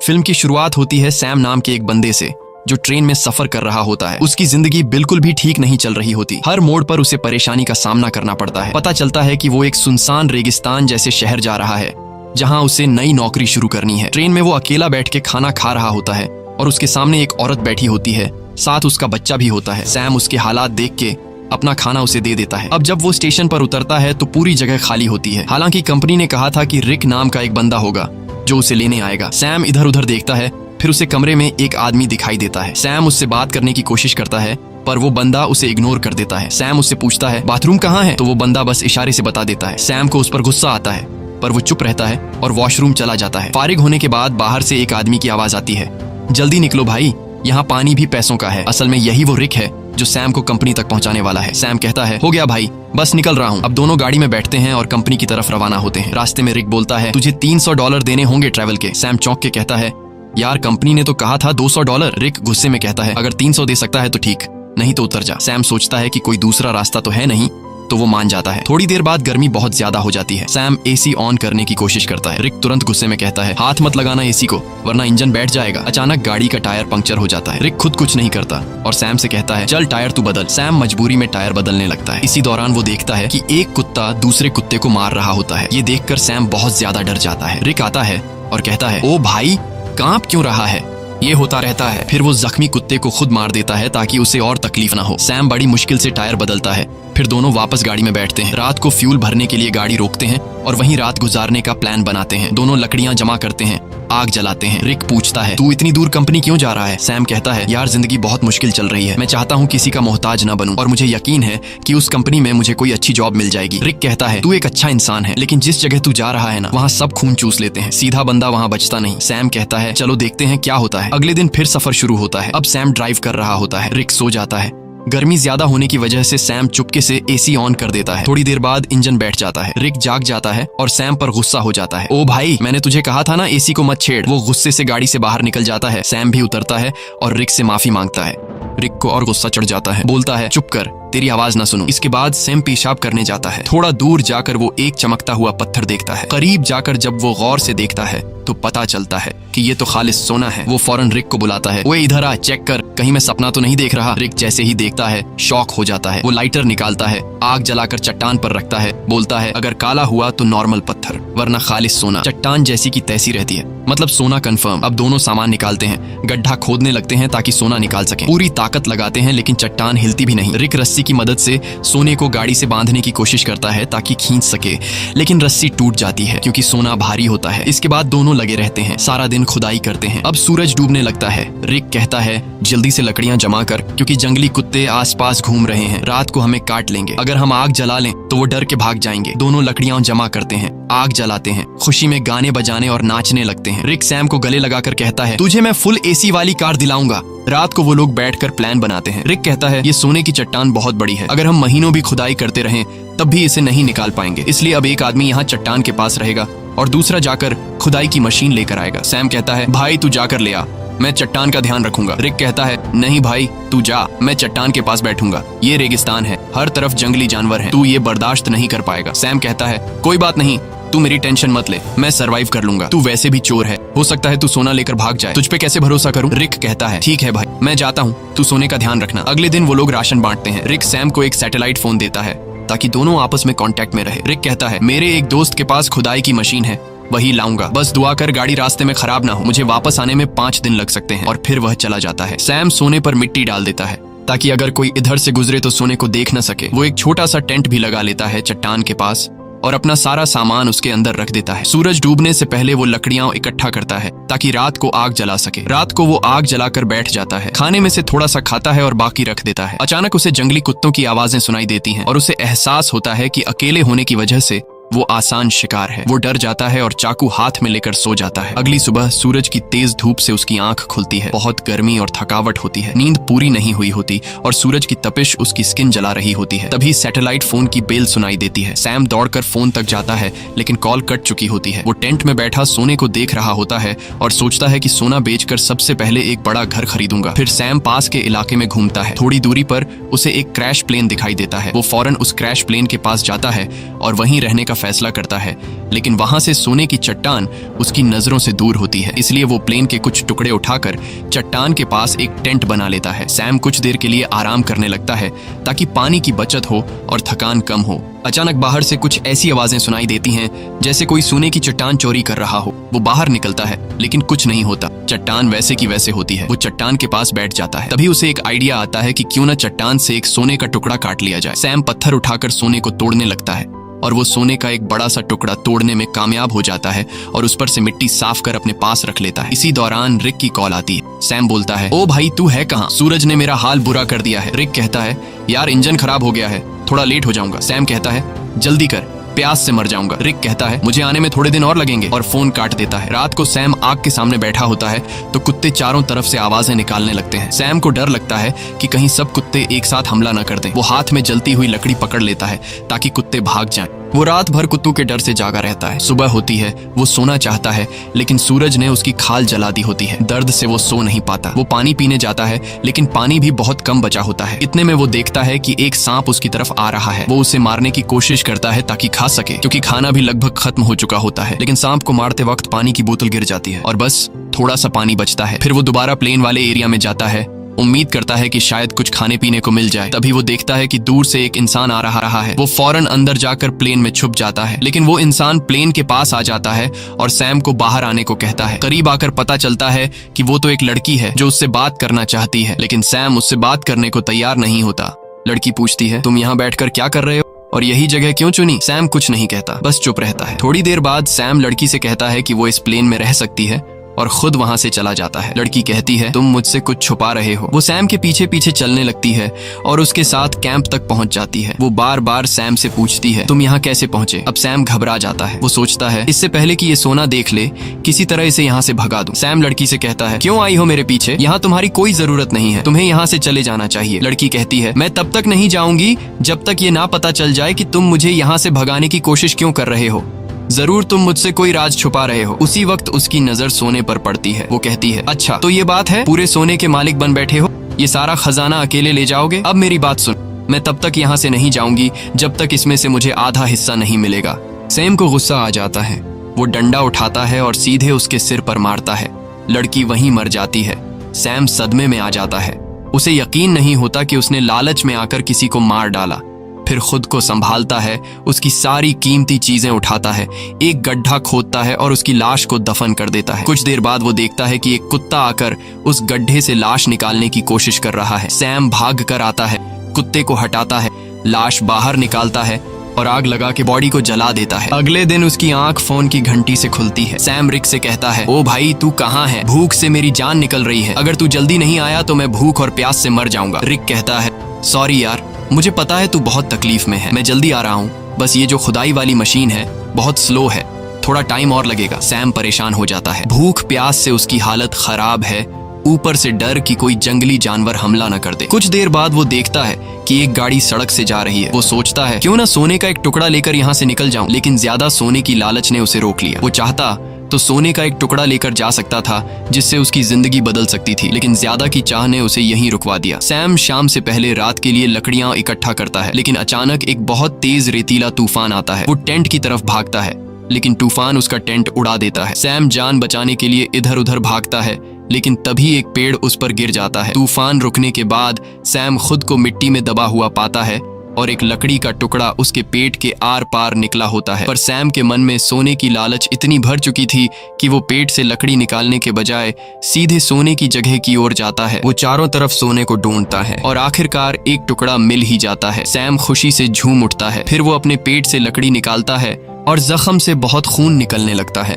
Film की शुरुआत होती है सैम नाम के एक बंदे से जो ट्रेन में सफर कर रहा होता है। उसकी जिंदगी बिल्कुल भी ठीक नहीं चल रही होती। हर मोड़ पर उसे परेशानी का सामना करना पड़ता है। पता चलता है कि वो एक सुनसान रेगिस्तान जैसे शहर जा रहा है जहां उसे नई नौकरी शुरू करनी है। ट्रेन में वो अकेला बैठ के खाना खा रहा होता है और उसके सामने एक औरत बैठी होती है, साथ उसका बच्चा भी होता है। सैम उसके हालात देख के अपना खाना उसे दे देता है। अब जब वो स्टेशन पर उतरता है तो पूरी जगह खाली होती है। हालांकि कंपनी ने कहा था कि रिक नाम का एक बंदा होगा जो उसे लेने आएगा। सैम इधर उधर देखता है, फिर उसे कमरे में एक आदमी दिखाई देता है। सैम उससे बात करने की कोशिश करता है पर वो बंदा उसे इग्नोर कर देता है। सैम उससे पूछता है बाथरूम कहाँ है, तो वो बंदा बस इशारे से बता देता है। सैम को उस पर गुस्सा आता है पर वो चुप रहता है और वॉशरूम चला जाता है। फारिग होने के बाद बाहर से एक आदमी की आवाज आती है, जल्दी निकलो भाई, यहाँ पानी भी पैसों का है। असल में यही वो रिक है जो सैम को कंपनी तक पहुंचाने वाला है। सैम कहता है हो गया भाई, बस निकल रहा हूँ। अब दोनों गाड़ी में बैठते हैं और कंपनी की तरफ रवाना होते हैं। रास्ते में रिक बोलता है तुझे $300 देने होंगे ट्रैवल के। सैम चौंक के कहता है यार कंपनी ने तो कहा था $200। रिक गुस्से में कहता है अगर 300 दे सकता है तो ठीक, नहीं तो उतर जा। सैम सोचता है कि कोई दूसरा रास्ता तो है नहीं, तो वो मान जाता है। थोड़ी देर बाद गर्मी बहुत ज्यादा हो जाती है। सैम एसी ऑन करने की कोशिश करता है। रिक तुरंत गुस्से में कहता है हाथ मत लगाना एसी को वरना इंजन बैठ जाएगा। अचानक गाड़ी का टायर पंक्चर हो जाता है। रिक खुद कुछ नहीं करता और सैम से कहता है चल टायर तू बदल। सैम मजबूरी में टायर बदलने लगता है। इसी दौरान वो देखता है कि एक कुत्ता दूसरे कुत्ते को मार रहा होता है। ये देखकर सैम बहुत ज्यादा डर जाता है। रिक आता है और कहता है ओ भाई कांप क्यों रहा है, ये होता रहता है। फिर वो जख्मी कुत्ते को खुद मार देता है ताकि उसे और तकलीफ ना हो। सैम बड़ी मुश्किल से टायर बदलता है, फिर दोनों वापस गाड़ी में बैठते हैं। रात को फ्यूल भरने के लिए गाड़ी रोकते हैं और वहीं रात गुजारने का प्लान बनाते हैं। दोनों लकड़ियां जमा करते हैं, आग जलाते हैं। रिक पूछता है तू इतनी दूर कंपनी क्यों जा रहा है। सैम कहता है यार जिंदगी बहुत मुश्किल चल रही है, मैं चाहता हूँ किसी का मोहताज न बनूं और मुझे यकीन है कि उस कंपनी में मुझे कोई अच्छी जॉब मिल जाएगी। रिक कहता है तू एक अच्छा इंसान है, लेकिन जिस जगह तू जा रहा है ना वहाँ सब खून चूस लेते हैं, सीधा बंदा वहाँ बचता नहीं। सैम कहता है चलो देखते हैं क्या होता है। अगले दिन फिर सफर शुरू होता है। अब सैम ड्राइव कर रहा होता है। रिक सो जाता है। गर्मी ज्यादा होने की वजह से सैम चुपके से एसी ऑन कर देता है। थोड़ी देर बाद इंजन बैठ जाता है। रिक जाग जाता है और सैम पर गुस्सा हो जाता है। ओ भाई मैंने तुझे कहा था ना एसी को मत छेड़। वो गुस्से से गाड़ी से बाहर निकल जाता है। सैम भी उतरता है और रिक से माफी मांगता है। रिक को और गुस्सा चढ़ जाता है, बोलता है चुप कर, तेरी आवाज ना सुनूं। इसके बाद सैम पेशाब करने जाता है। थोड़ा दूर जाकर वो एक चमकता हुआ पत्थर देखता है। करीब जाकर जब वो गौर से देखता है तो पता चलता है कि ये तो खालिस सोना है। वो फौरन रिक को बुलाता है, ओए इधर आ, चेक कर, कहीं मैं सपना तो नहीं देख रहा। रिक जैसे ही देखता है शॉक हो जाता है। वो लाइटर निकालता है, आग जलाकर चट्टान पर रखता है, बोलता है अगर काला हुआ तो नॉर्मल पत्थर वरना खालिस सोना। चट्टान जैसी की तैसी रहती है, मतलब सोना कंफर्म। अब दोनों सामान निकालते हैं, गड्ढा खोदने लगते हैं ताकि सोना निकाल सके। पूरी ताकत लगाते हैं लेकिन चट्टान हिलती भी नहीं। रिक रस्सी की मदद से सोने को गाड़ी से बांधने की कोशिश करता है ताकि खींच सके, लेकिन रस्सी टूट जाती है क्योंकि सोना भारी होता है। इसके बाद दोनों लगे रहते हैं, सारा दिन खुदाई करते हैं। अब सूरज डूबने लगता है। रिक कहता है जल्दी से लकड़ियां जमा कर क्योंकि जंगली कुत्ते आसपास घूम रहे हैं, रात को हमें काट लेंगे। अगर हम आग जला लें तो वो डर के भाग जाएंगे। दोनों लकड़ियां जमा करते हैं, आग जलाते हैं, खुशी में गाने बजाने और नाचने लगते हैं। रिक सैम को गले लगाकर कहता है तुझे मैं फुल एसी वाली कार दिलाऊंगा। रात को वो लोग बैठकर प्लान बनाते हैं। रिक कहता है ये सोने की चट्टान बहुत बड़ी है, अगर हम महीनों भी खुदाई करते रहें तब भी इसे नहीं निकाल पाएंगे, इसलिए अब एक आदमी यहाँ चट्टान के पास रहेगा और दूसरा जाकर खुदाई की मशीन लेकर आएगा। सैम कहता है भाई तू जाकर ले आ, मैं चट्टान का ध्यान रखूंगा। रिक कहता है नहीं भाई तू जा, मैं चट्टान के पास बैठूंगा, ये रेगिस्तान है, हर तरफ जंगली जानवर हैं, तू ये बर्दाश्त नहीं कर पाएगा। सैम कहता है कोई बात नहीं, तू मेरी टेंशन मत ले, मैं सरवाइव कर लूंगा, तू वैसे भी चोर है, हो सकता है तू सोना लेकर भाग जाए, तुझ पे कैसे भरोसा करूं। रिक कहता है ठीक है भाई मैं जाता हूँ, तू सोने का ध्यान रखना। अगले दिन वो लोग राशन बांटते हैं। रिक सैम को एक सैटेलाइट फोन देता है ताकि दोनों आपस में कांटेक्ट में रहे। रिक कहता है मेरे एक दोस्त के पास खुदाई की मशीन है, वही लाऊंगा, बस दुआ कर गाड़ी रास्ते में खराब ना हो, मुझे वापस आने में 5 दिन लग सकते हैं। और फिर वह चला जाता है। सैम सोने पर मिट्टी डाल देता है ताकि अगर कोई इधर से गुजरे तो सोने को देख न सके। वो एक छोटा सा टेंट भी लगा लेता है चट्टान के पास और अपना सारा सामान उसके अंदर रख देता है। सूरज डूबने से पहले वो लकड़ियां इकट्ठा करता है ताकि रात को आग जला सके। रात को वो आग जलाकर बैठ जाता है, खाने में से थोड़ा सा खाता है और बाकी रख देता है। अचानक उसे जंगली कुत्तों की आवाजें सुनाई देती हैं और उसे एहसास होता है कि अकेले होने की वजह से वो आसान शिकार है। वो डर जाता है और चाकू हाथ में लेकर सो जाता है। अगली सुबह सूरज की तेज धूप से उसकी आंख खुलती है। बहुत गर्मी और थकावट होती है, नींद पूरी नहीं हुई होती और सूरज की तपिश उसकी स्किन जला रही होती है। तभी सैटेलाइट फोन की बेल सुनाई देती है। सैम दौड़कर फोन तक जाता है लेकिन कॉल कट चुकी होती है। वो टेंट में बैठा सोने को देख रहा होता है और सोचता है कि सोना बेचकर सबसे पहले एक बड़ा घर खरीदूंगा। फिर सैम पास के इलाके में घूमता है। थोड़ी दूरी पर उसे एक क्रैश प्लेन दिखाई देता है। वो फौरन उस क्रैश प्लेन के पास जाता है और वहीं रहने का फैसला करता है, लेकिन वहां से सोने की चट्टान उसकी नजरों से दूर होती है। इसलिए वो प्लेन के कुछ टुकड़े उठाकर चट्टान के पास एक टेंट बना लेता है। सैम कुछ देर के लिए आराम करने लगता है ताकि पानी की बचत हो और थकान कम हो। अचानक बाहर से कुछ ऐसी आवाजें सुनाई देती हैं जैसे कोई सोने की चट्टान चोरी कर रहा हो। वो बाहर निकलता है लेकिन कुछ नहीं होता। चट्टान वैसे की वैसे होती है। वो चट्टान के पास बैठ जाता है। तभी उसे एक आइडिया आता है कि क्यों न चट्टान से एक सोने का टुकड़ा काट लिया जाए। सैम पत्थर उठाकर सोने को तोड़ने लगता है और वो सोने का एक बड़ा सा टुकड़ा तोड़ने में कामयाब हो जाता है और उस पर से मिट्टी साफ कर अपने पास रख लेता है। इसी दौरान रिक की कॉल आती है। सैम बोलता है, ओ भाई तू है कहाँ? सूरज ने मेरा हाल बुरा कर दिया है। रिक कहता है, यार इंजन खराब हो गया है, थोड़ा लेट हो जाऊंगा। सैम कहता है, जल्दी कर, प्यास से मर जाऊंगा। रिक कहता है, मुझे आने में थोड़े दिन और लगेंगे, और फोन काट देता है। रात को सैम आग के सामने बैठा होता है तो कुत्ते चारों तरफ से आवाजें निकालने लगते हैं। सैम को डर लगता है कि कहीं सब कुत्ते एक साथ हमला न कर दें। वो हाथ में जलती हुई लकड़ी पकड़ लेता है ताकि कुत्ते भाग जाएं। वो रात भर कुत्तों के डर से जागा रहता है। सुबह होती है, वो सोना चाहता है लेकिन सूरज ने उसकी खाल जला दी होती है। दर्द से वो सो नहीं पाता। वो पानी पीने जाता है लेकिन पानी भी बहुत कम बचा होता है। इतने में वो देखता है कि एक सांप उसकी तरफ आ रहा है। वो उसे मारने की कोशिश करता है ताकि खा सके, क्योंकि खाना भी लगभग खत्म हो चुका होता है। लेकिन सांप को मारते वक्त पानी की बोतल गिर जाती है और बस थोड़ा सा पानी बचता है। फिर वो दोबारा प्लेन वाले एरिया में जाता है, उम्मीद करता है कि शायद कुछ खाने पीने को मिल जाए। तभी वो देखता है कि दूर से एक इंसान आ रहा है। वो फौरन अंदर जाकर प्लेन में छुप जाता है, लेकिन वो इंसान प्लेन के पास आ जाता है और सैम को बाहर आने को कहता है। करीब आकर पता चलता है कि वो तो एक लड़की है जो उससे बात करना चाहती है, लेकिन सैम उससे बात करने को तैयार नहीं होता। लड़की पूछती है, तुम यहाँ बैठकर क्या कर रहे हो और यही जगह क्यों चुनी? सैम कुछ नहीं कहता, बस चुप रहता है। थोड़ी देर बाद सैम लड़की से कहता है कि वो इस प्लेन में रह सकती है और खुद वहां से चला जाता है। लड़की कहती है, तुम मुझसे कुछ छुपा रहे हो। वो सैम के पीछे पीछे चलने लगती है और उसके साथ कैंप तक पहुंच जाती है। वो बार बार सैम से पूछती है, तुम यहाँ कैसे पहुंचे? अब सैम घबरा जाता है। वो सोचता है, इससे पहले कि ये सोना देख ले, किसी तरह इसे यहाँ से भगा दूं। सैम लड़की से कहता है, क्यों आई हो मेरे पीछे? यहाँ तुम्हारी कोई जरूरत नहीं है, तुम्हें यहाँ से चले जाना चाहिए। लड़की कहती है, मैं तब तक नहीं जाऊंगी जब तक ये ना पता चल जाए कि तुम मुझे यहाँ से भगाने की कोशिश क्यों कर रहे हो। जरूर तुम मुझसे कोई राज छुपा रहे हो। उसी वक्त उसकी नजर सोने पर पड़ती है। वो कहती है, अच्छा तो ये बात है, पूरे सोने के मालिक बन बैठे हो, ये सारा खजाना अकेले ले जाओगे? अब मेरी बात सुन, मैं तब तक यहाँ से नहीं जाऊंगी जब तक इसमें से मुझे आधा हिस्सा नहीं मिलेगा। सैम को गुस्सा आ जाता है। वो डंडा उठाता है और सीधे उसके सिर पर मारता है। लड़की वहीं मर जाती है। सैम सदमे में आ जाता है। उसे यकीन नहीं होता कि उसने लालच में आकर किसी को मार डाला। फिर खुद को संभालता है, उसकी सारी कीमती चीजें उठाता है, एक गड्ढा खोदता है और उसकी लाश को दफन कर देता है। कुछ देर बाद वो देखता है कि एक कुत्ता आकर उस गड्ढे से लाश निकालने की कोशिश कर रहा है। सैम भाग कर आता है, कुत्ते को हटाता है, लाश बाहर निकालता है और आग लगा के बॉडी को जला देता है। अगले दिन उसकी आंख फोन की घंटी से खुलती है। सैम रिक से कहता है, ओ भाई तू कहाँ है? भूख से मेरी जान निकल रही है, अगर तू जल्दी नहीं आया तो मैं भूख और प्यास से मर जाऊंगा। रिक कहता है, सॉरी यार, मुझे पता है तू बहुत तकलीफ में है, मैं जल्दी आ रहा हूँ, बस ये जो खुदाई वाली मशीन है बहुत स्लो है, थोड़ा टाइम और लगेगा। सैम परेशान हो जाता है। भूख प्यास से उसकी हालत खराब है, ऊपर से डर कि कोई जंगली जानवर हमला न कर दे। कुछ देर बाद वो देखता है कि एक गाड़ी सड़क से जा रही है। वो सोचता है, क्यों ना सोने का एक टुकड़ा लेकर यहाँ से निकल जाऊं, लेकिन ज्यादा सोने की लालच ने उसे रोक लिया। वो चाहता तो सोने का एक टुकड़ा लेकर जा सकता था जिससे उसकी जिंदगी बदल सकती थी, लेकिन ज्यादा की चाह ने उसे यहीं रुकवा दिया। सैम शाम से पहले रात के लिए लकड़ियां इकट्ठा करता है, लेकिन अचानक एक बहुत तेज रेतीला तूफान आता है। वो टेंट की तरफ भागता है, लेकिन तूफान उसका टेंट उड़ा देता है। सैम जान बचाने के लिए इधर उधर भागता है, लेकिन तभी एक पेड़ उस पर गिर जाता है। तूफान रुकने के बाद सैम खुद को मिट्टी में दबा हुआ पाता है और एक लकड़ी का टुकड़ा उसके पेट के आर पार निकला होता है। पर सैम के मन में सोने की लालच इतनी भर चुकी थी कि वो पेट से लकड़ी निकालने के बजाय सीधे सोने की जगह की ओर जाता है। वो चारों तरफ सोने को ढूंढता है और आखिरकार एक टुकड़ा मिल ही जाता है। सैम खुशी से झूम उठता है। फिर वो अपने पेट से लकड़ी निकालता है और जख्म से बहुत खून निकलने लगता है।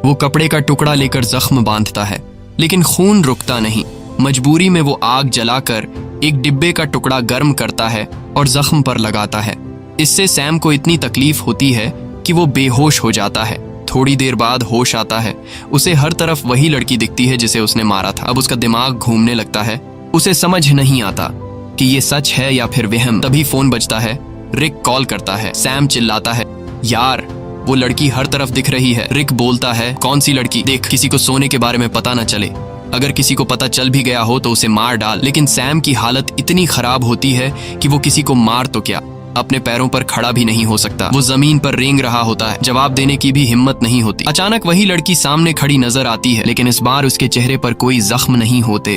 वो कपड़े का टुकड़ा लेकर जख्म बांधता है, लेकिन खून रुकता नहीं। मजबूरी में वो आग जलाकर एक डिब्बे का टुकड़ा गर्म करता है और जख्म पर लगाता है। इससे सैम को इतनी तकलीफ होती है कि वो बेहोश हो जाता है। थोड़ी देर बाद होश आता है। उसे हर तरफ वही लड़की दिखती है जिसे उसने मारा था। अब उसका दिमाग घूमने लगता है। उसे समझ नहीं आता कि ये सच है या फिर वहम। तभी फोन बजता है। रिक कॉल करता है। सैम चिल्लाता है, यार वो लड़की हर तरफ दिख रही है। रिक बोलता है, कौन सी लड़की? देख, किसी को सोने के बारे में पता न चले, अगर किसी को पता चल भी गया हो तो उसे मार डाल। लेकिन सैम की हालत इतनी खराब होती है कि वो किसी को मार तो क्या, अपने पैरों पर खड़ा भी नहीं हो सकता। वो जमीन पर रेंग रहा होता है, जवाब देने की भी हिम्मत नहीं होती। अचानक वही लड़की सामने खड़ी नजर आती है, लेकिन इस बार उसके चेहरे पर कोई जख्म नहीं होते।